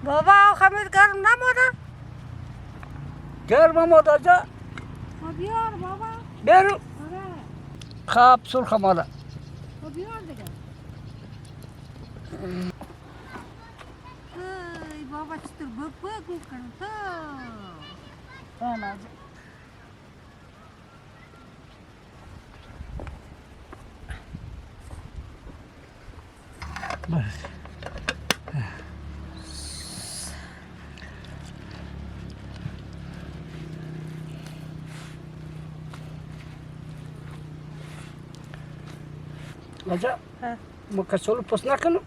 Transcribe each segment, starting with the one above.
Baba, kami garam nama ada? Gel Mahmut Hoca. Biar baba. Ber Ada. kapsul kamada. Biar deh. Hey, baba citur bebek kan tuh. Ana. Bas. Aja, maka solo posnakan.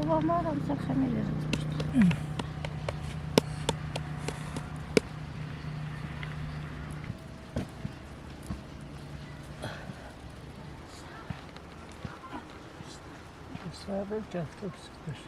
Babam adam saklanıyor. Sabe que çok sıkmış.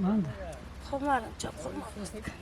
Manda. Kumarım çok olmak istedim.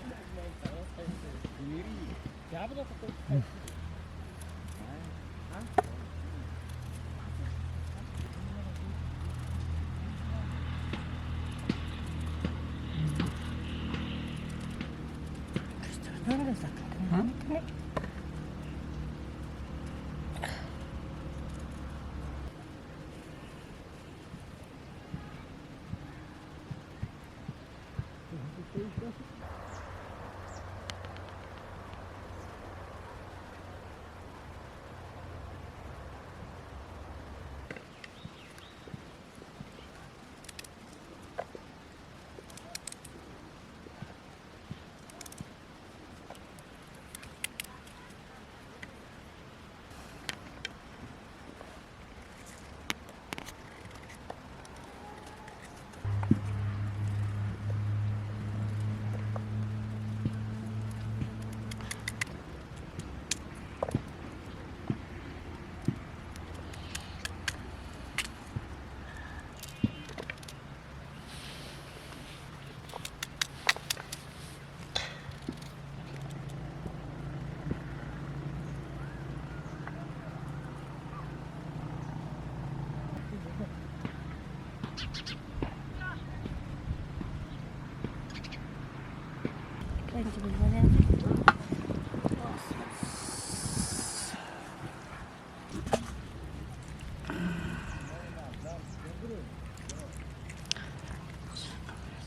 Bence bilmeden.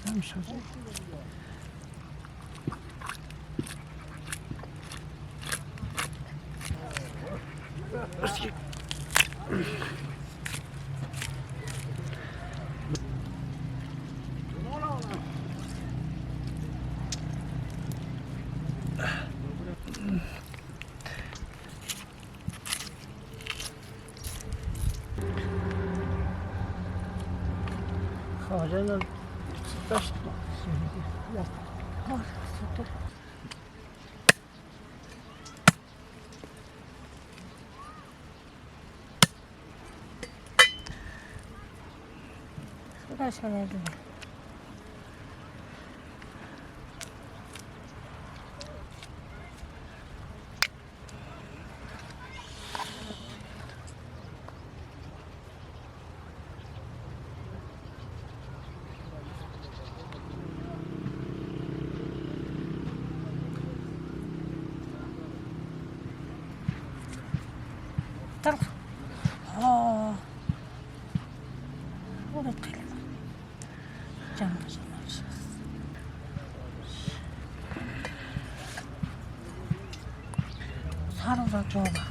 Tamam şöyle. Ağacına taş. Yap. Şurada şöyle edin. Tak. Aa. O da kalem. Canım canım. Sarı da doğru.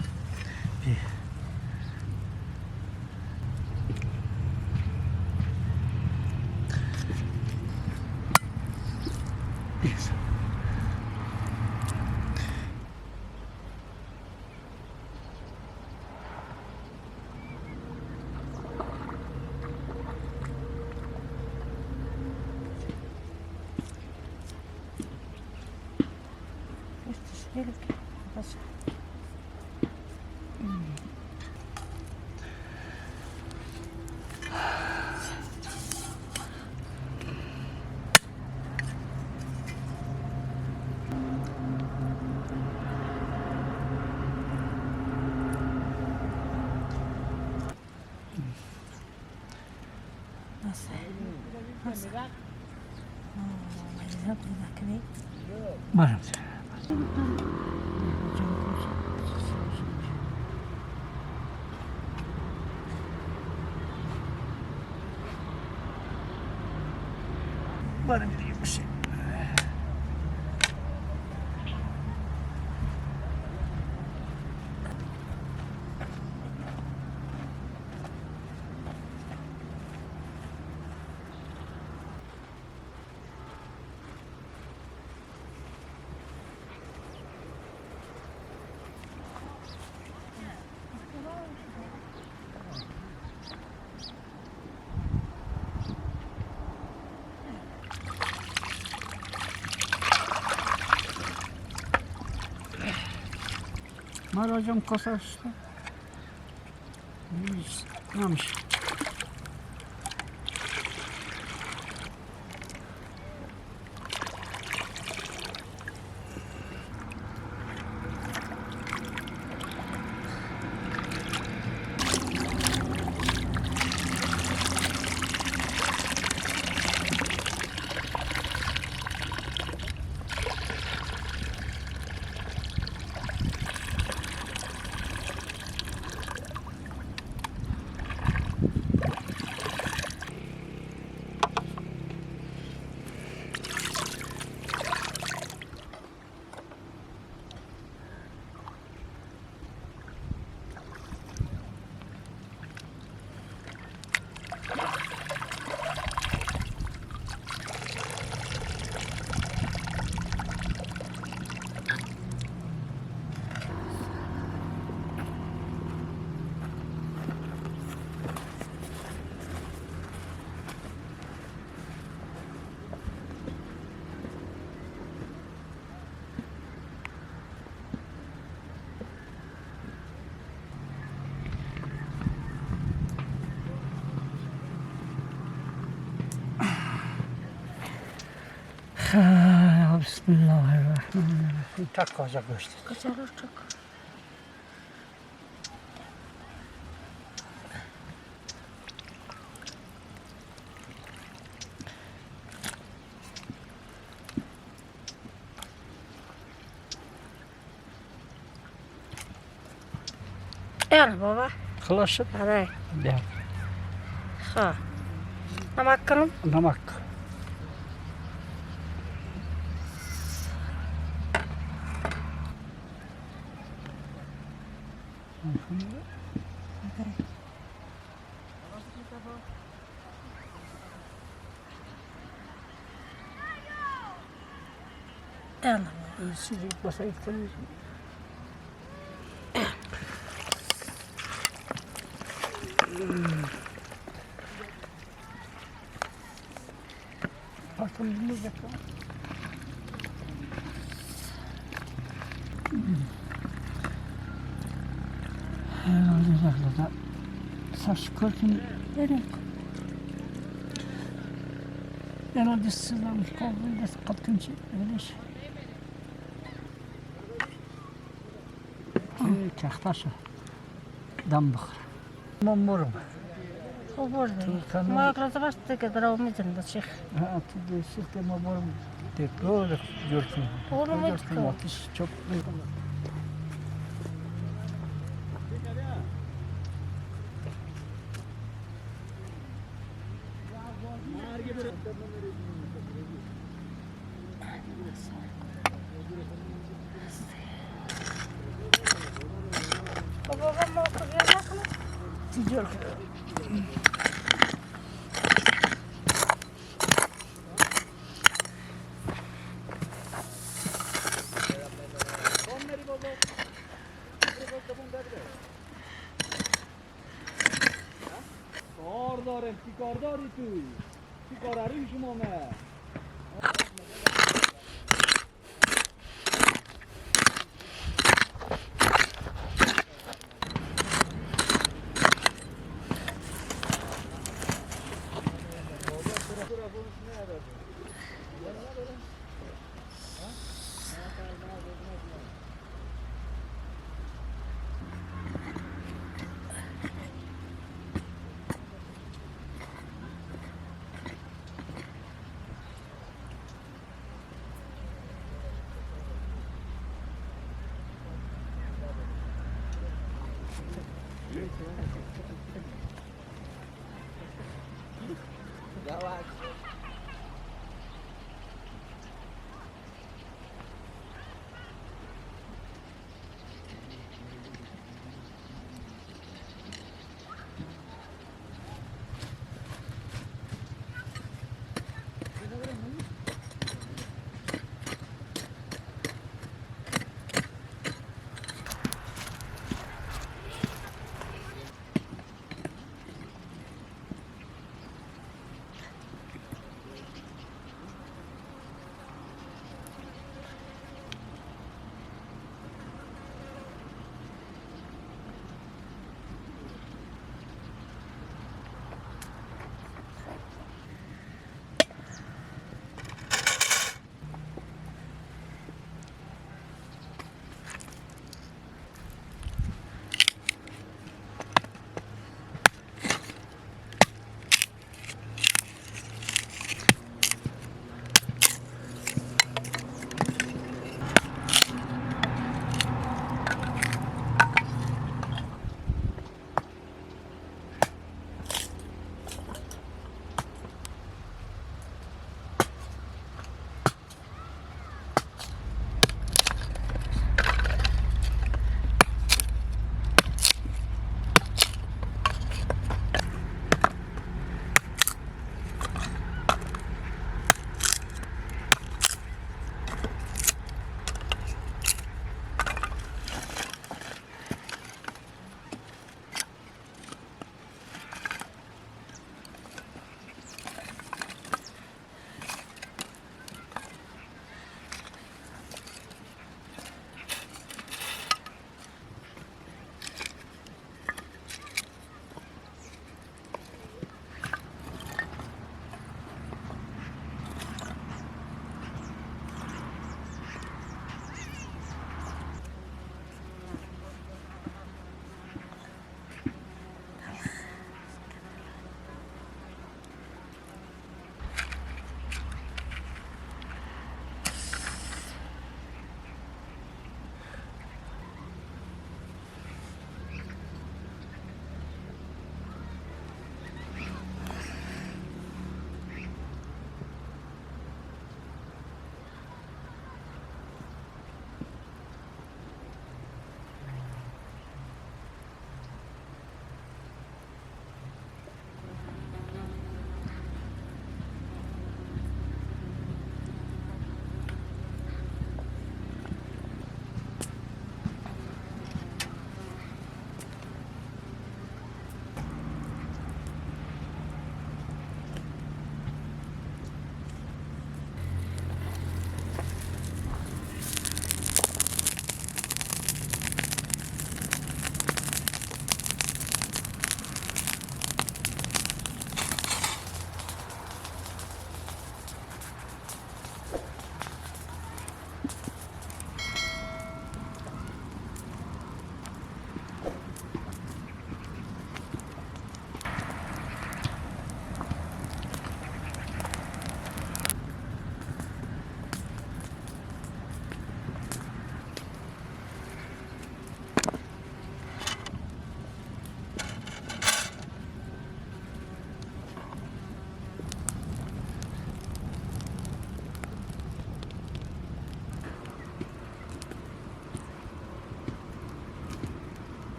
Yes. Gelip bas. Nasıl? Nasıl? Güzel bir dakika. Varım. Varım diye bir şey. Maracım kasa işte. Neymiş? Bismillahirrahmanirrahim. Tak koca göçtü. Kaçarır çok. Yani baba. Kılaşıp Hadi. de Ha. Namak kılım. namak. Yani. Sizi basayıktınız. pulunu zakar. Herhalde zaten saç kırkını verin. Herhalde sızlamış kavgayla kaptınca öyle şey. Çaktaşı. Dam bakır. Mamurum. Olur. Tamam. Mağaklası başta kadar olmayacak da çık. Ha, tabii sistem mamurum. Böyle görsün. Olur mu Görsün çıkıyor? ateş çok büyük. Babam okur yemek mi? Sıcak. کار دارم چی کار داری توی؟ چی کار داری شما نه؟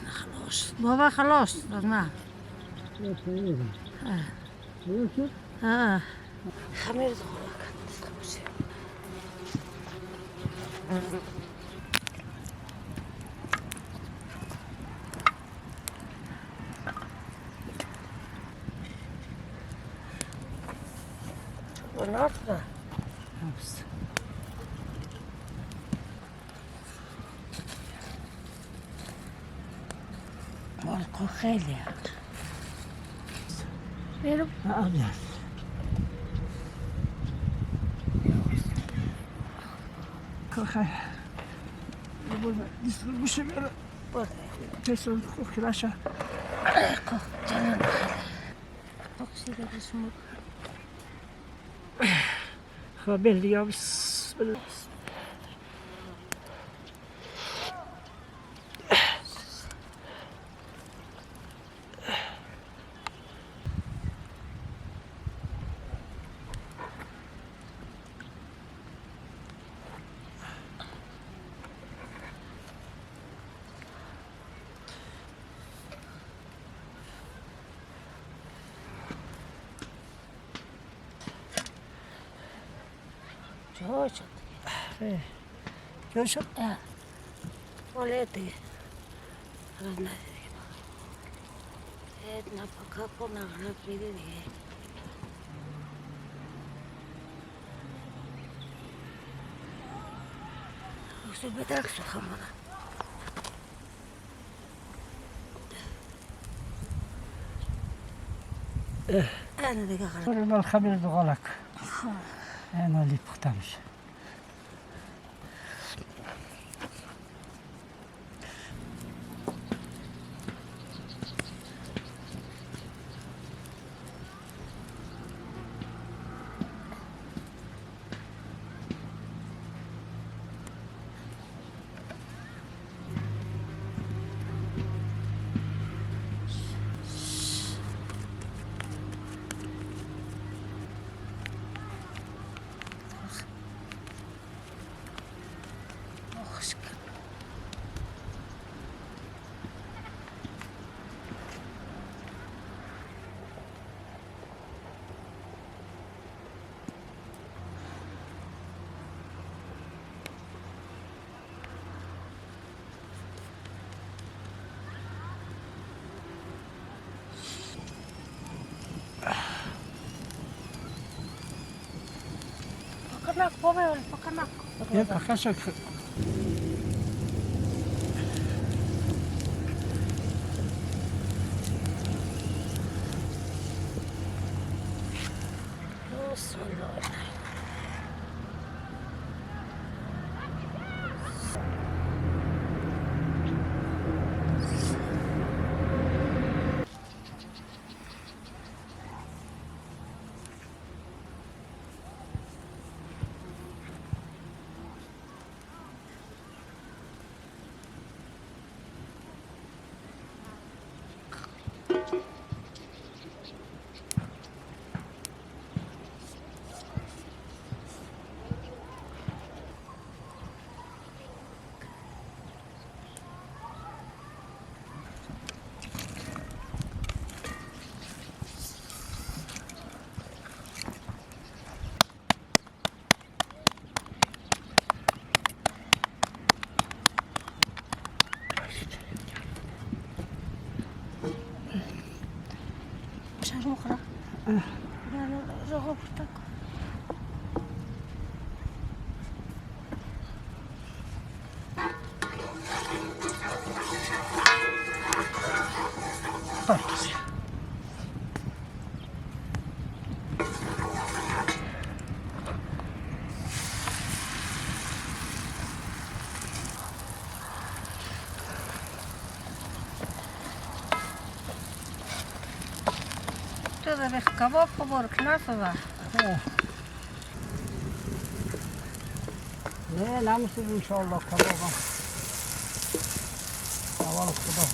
خلاص بابا خلاص نه خمیر دارم ونطلع مالكو خیلی برو أبيض كوخي يقول يسوي مش بير تسوي كلاشة جنان بقصي ده اسمه خبر لي بس جا شد شو شو وليتي أنا نفكر كنا على فريدي وش بدك شو خمرة أنا دقيقة خلاص ما الخبر دغلك أنا اللي بختمش فكرناك بابا ولا فكرناك يبقى خشك بسم الله شهر مخرج أنا رغبتك ده بخ کباب ببر کنافه با لا لا نصير إن شاء الله كبابا أول خدا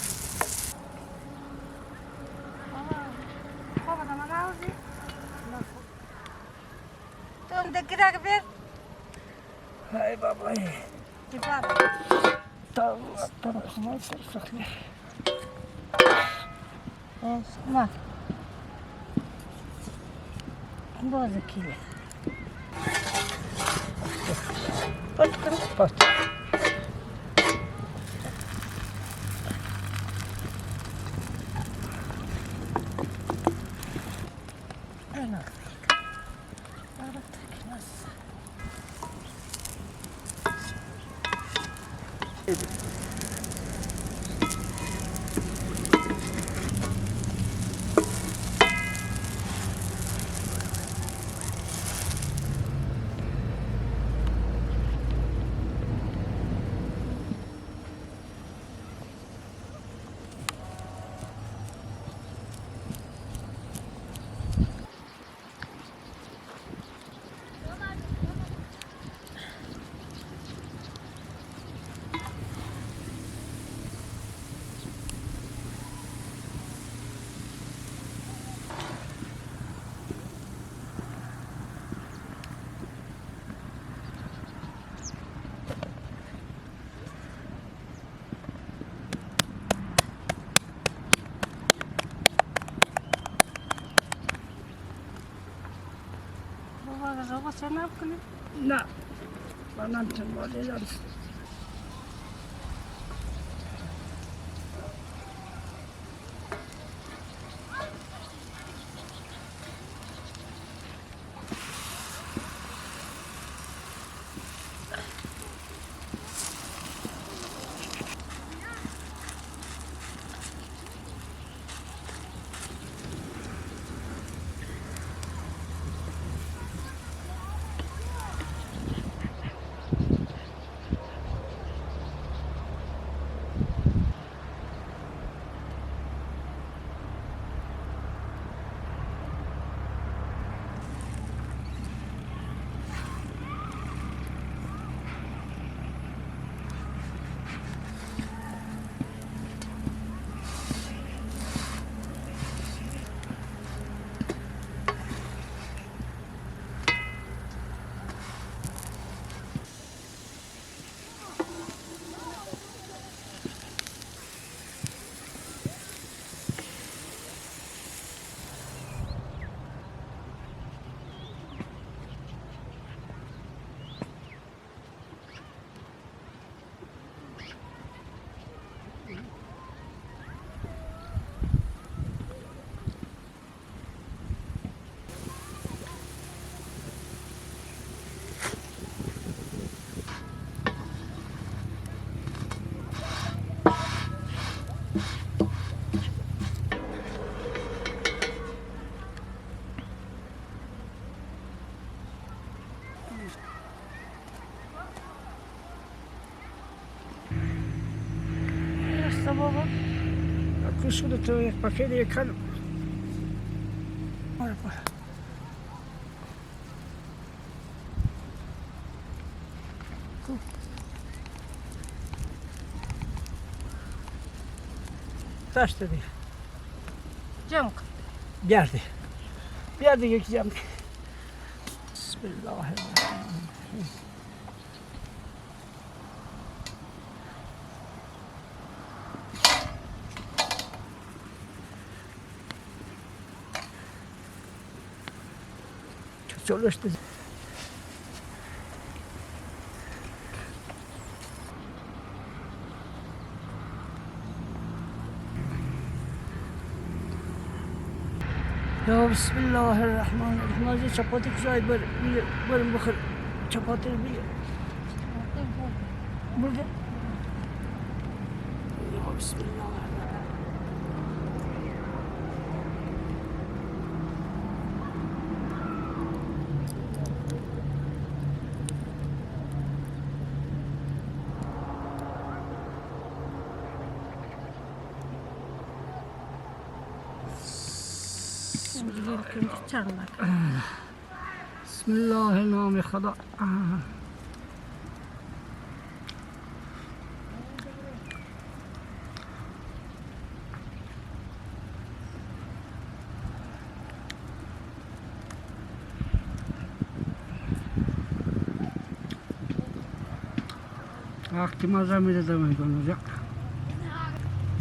خواب آدم نوزی تو هم دگیره که بیر ای بابای که باب تا خمال سخلی ما بازه کیله پت کن پات اینا آره تکنس بابا غذا سر نکنی نه من همچنان باید دارم Jeszcze baba شده تو یک پاکت یک کلم تاش دادی جمع کن بیارده بیارده یکی جمع کن بسم الله الرحمن الرحیم جلوش دادی یا بسم الله الرحمن الرحیم از چپاتی کشای برم بخور چپاتی رو بگیر برده یا بسم الله يمكن تتشغلك بسم الله نام خدا وقتی مزه میده دمه کنه جا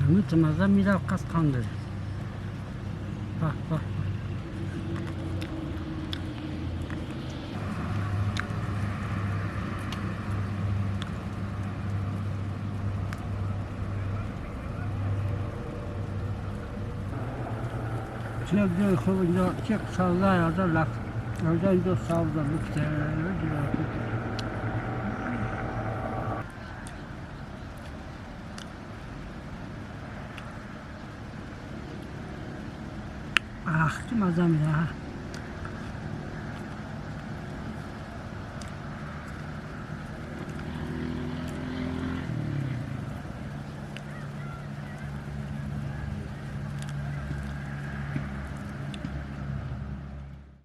نمیت مزه میده قصد داره باه چه جای خوب اینجا چه سازه یاده لفت یاده اینجا سازه لفته که مزه میده